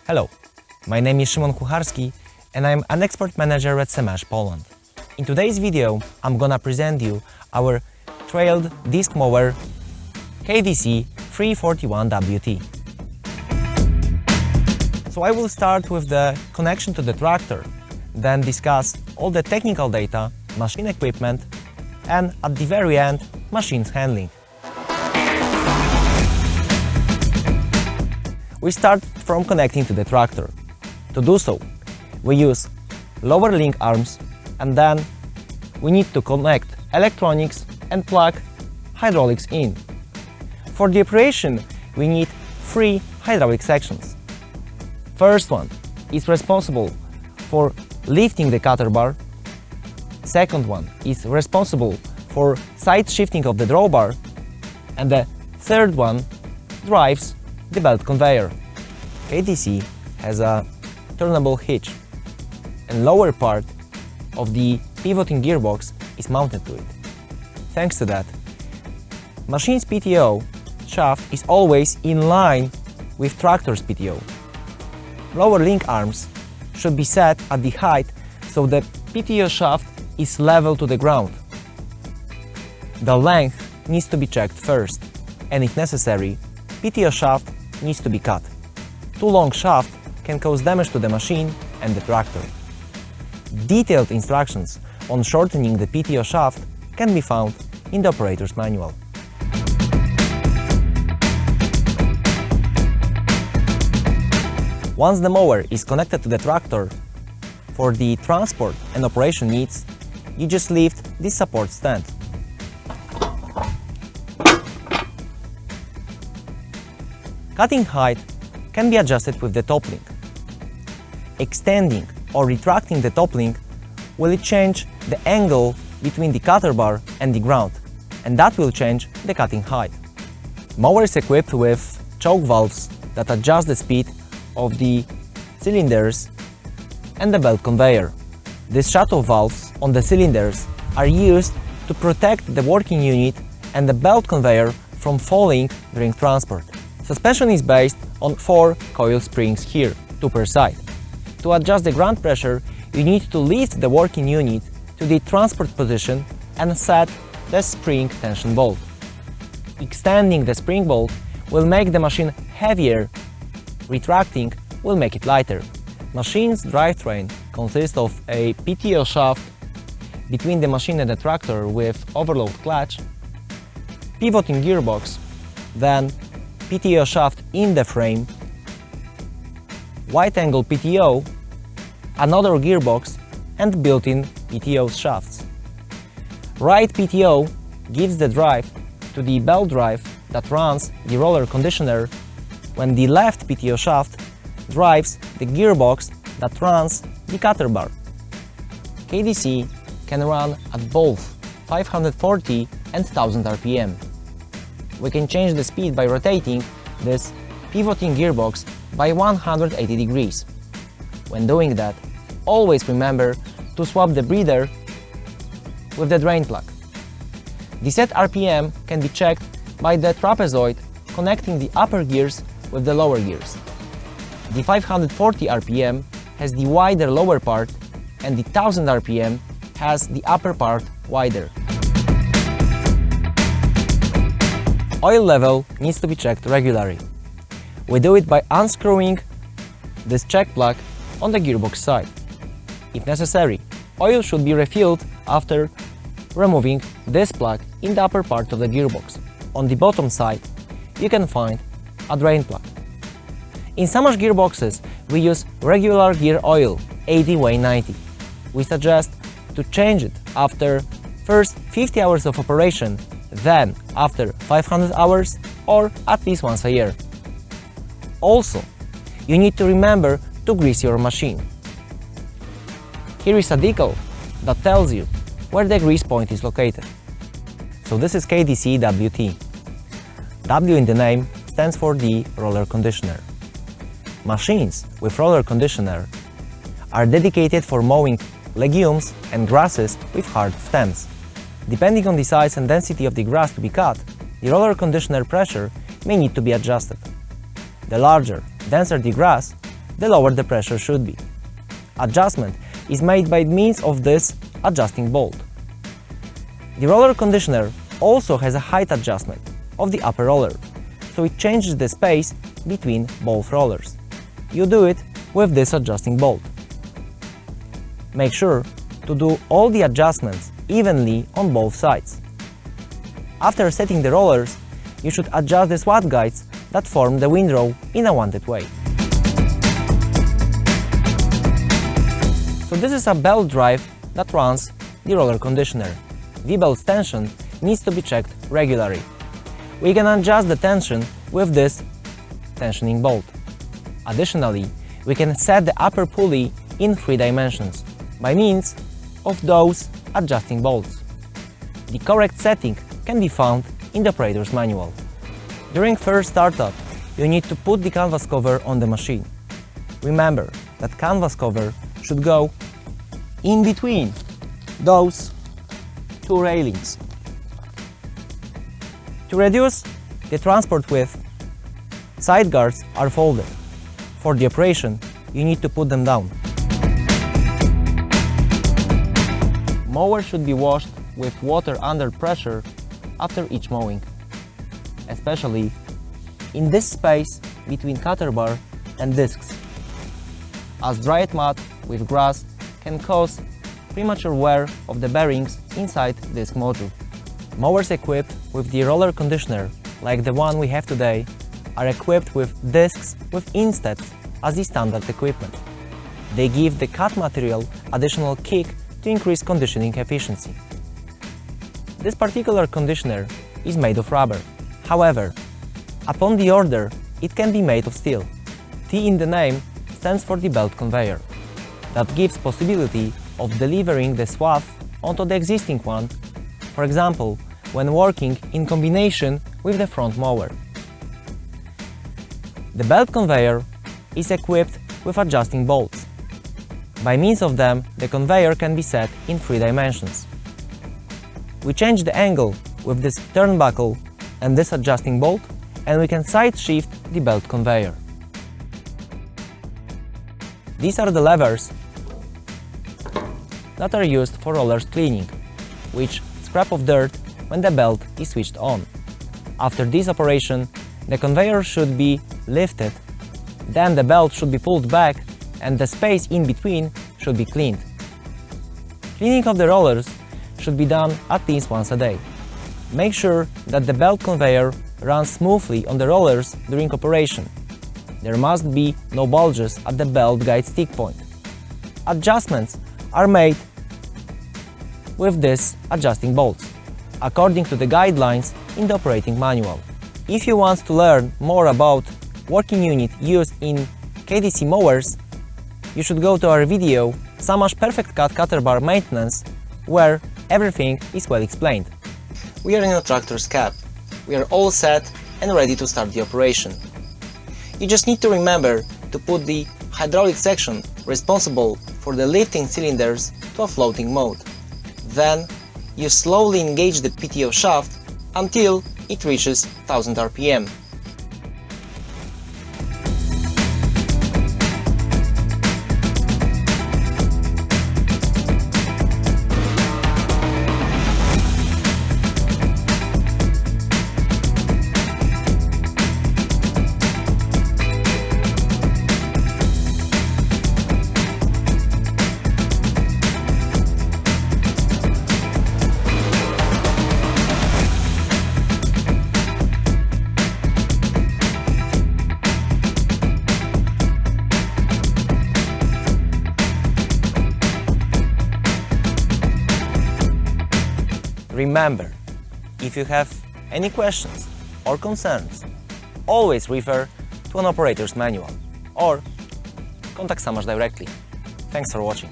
Hello, my name is Szymon Kucharski and I'm an export manager at SaMASZ Poland. In today's video, I'm gonna present you our trailed disc mower KDC 341WT. So I will start with the connection to the tractor, then discuss all the technical data, machine equipment, and at the very end, machine's handling. We start from connecting to the tractor. To do so, we use lower link arms and then we need to connect electronics and plug hydraulics in. For the operation, we need 3 hydraulic sections. First one is responsible for lifting the cutter bar. Second one is responsible for side shifting of the drawbar. And the third one drives the belt conveyor. KDC has a turnable hitch, and lower part of the pivoting gearbox is mounted to it. Thanks to that, machine's PTO shaft is always in line with tractor's PTO. Lower link arms should be set at the height so the PTO shaft is level to the ground. The length needs to be checked first, and if necessary, PTO shaft needs to be cut. Too long shaft can cause damage to the machine and the tractor. Detailed instructions on shortening the PTO shaft can be found in the operator's manual. Once the mower is connected to the tractor, for the transport and operation needs, you just lift this support stand. Cutting height can be adjusted with the top link. Extending or retracting the top link will change the angle between the cutter bar and the ground, and that will change the cutting height. Mower is equipped with choke valves that adjust the speed of the cylinders and the belt conveyor. These shut-off valves on the cylinders are used to protect the working unit and the belt conveyor from falling during transport. Suspension is based on 4 coil springs here, 2 per side. To adjust the ground pressure, you need to lift the working unit to the transport position and set the spring tension bolt. Extending the spring bolt will make the machine heavier. Retracting will make it lighter. Machine's drivetrain consists of a PTO shaft between the machine and the tractor with overload clutch, pivoting gearbox, then PTO shaft in the frame, wide angle PTO, another gearbox, and built-in PTO shafts. Right PTO gives the drive to the belt drive that runs the roller conditioner, when the left PTO shaft drives the gearbox that runs the cutter bar. KDC can run at both 540 and 1000 RPM. We can change the speed by rotating this pivoting gearbox by 180 degrees. When doing that, always remember to swap the breather with the drain plug. The set RPM can be checked by the trapezoid connecting the upper gears with the lower gears. The 540 RPM has the wider lower part and the 1000 RPM has the upper part wider. Oil level needs to be checked regularly. We do it by unscrewing this check plug on the gearbox side. If necessary, oil should be refilled after removing this plug in the upper part of the gearbox. On the bottom side, you can find a drain plug. In SaMASZ gearboxes, we use regular gear oil 80W90. We suggest to change it after first 50 hours of operation, then after 500 hours or at least once a year. Also, you need to remember to grease your machine. Here is a decal that tells you where the grease point is located. So this is KDC WT. W in the name stands for the roller conditioner. Machines with roller conditioner are dedicated for mowing legumes and grasses with hard stems. Depending on the size and density of the grass to be cut, the roller conditioner pressure may need to be adjusted. The larger, denser the grass, the lower the pressure should be. Adjustment is made by means of this adjusting bolt. The roller conditioner also has a height adjustment of the upper roller, so it changes the space between both rollers. You do it with this adjusting bolt. Make sure to do all the adjustments evenly on both sides. After setting the rollers, you should adjust the swat guides that form the windrow in a wanted way. So this is a belt drive that runs the roller conditioner. The belt's tension needs to be checked regularly. We can adjust the tension with this tensioning bolt. Additionally, we can set the upper pulley in 3 dimensions by means of those adjusting bolts. The correct setting can be found in the operator's manual. During first startup, you need to put the canvas cover on the machine. Remember that canvas cover should go in between those 2 railings. To reduce the transport width, side guards are folded. For the operation, you need to put them down. Mower should be washed with water under pressure after each mowing, especially in this space between cutter bar and discs, as dried mud with grass can cause premature wear of the bearings inside disc module. Mowers equipped with the roller conditioner, like the one we have today, are equipped with discs with insteps as the standard equipment. They give the cut material additional kick to increase conditioning efficiency. This particular conditioner is made of rubber. However, upon the order, it can be made of steel. T in the name stands for the belt conveyor. That gives possibility of delivering the swath onto the existing one, for example, when working in combination with the front mower. The belt conveyor is equipped with adjusting bolts. By means of them, the conveyor can be set in 3 dimensions. We change the angle with this turnbuckle and this adjusting bolt, and we can side shift the belt conveyor. These are the levers that are used for rollers cleaning, which scrap off dirt when the belt is switched on. After this operation, the conveyor should be lifted, then the belt should be pulled back and the space in between should be cleaned. Cleaning of the rollers should be done at least once a day. Make sure that the belt conveyor runs smoothly on the rollers during operation. There must be no bulges at the belt guide stick point. Adjustments are made with these adjusting bolts, according to the guidelines in the operating manual. If you want to learn more about working unit used in KDC mowers, you should go to our video SaMASZ Perfect Cut Cutter Bar Maintenance, where everything is well explained. We are in a tractor's cab. We are all set and ready to start the operation. You just need to remember to put the hydraulic section responsible for the lifting cylinders to a floating mode. Then you slowly engage the PTO shaft until it reaches 1000 RPM. Remember, if you have any questions or concerns, always refer to an operator's manual or contact SaMASZ directly. Thanks for watching.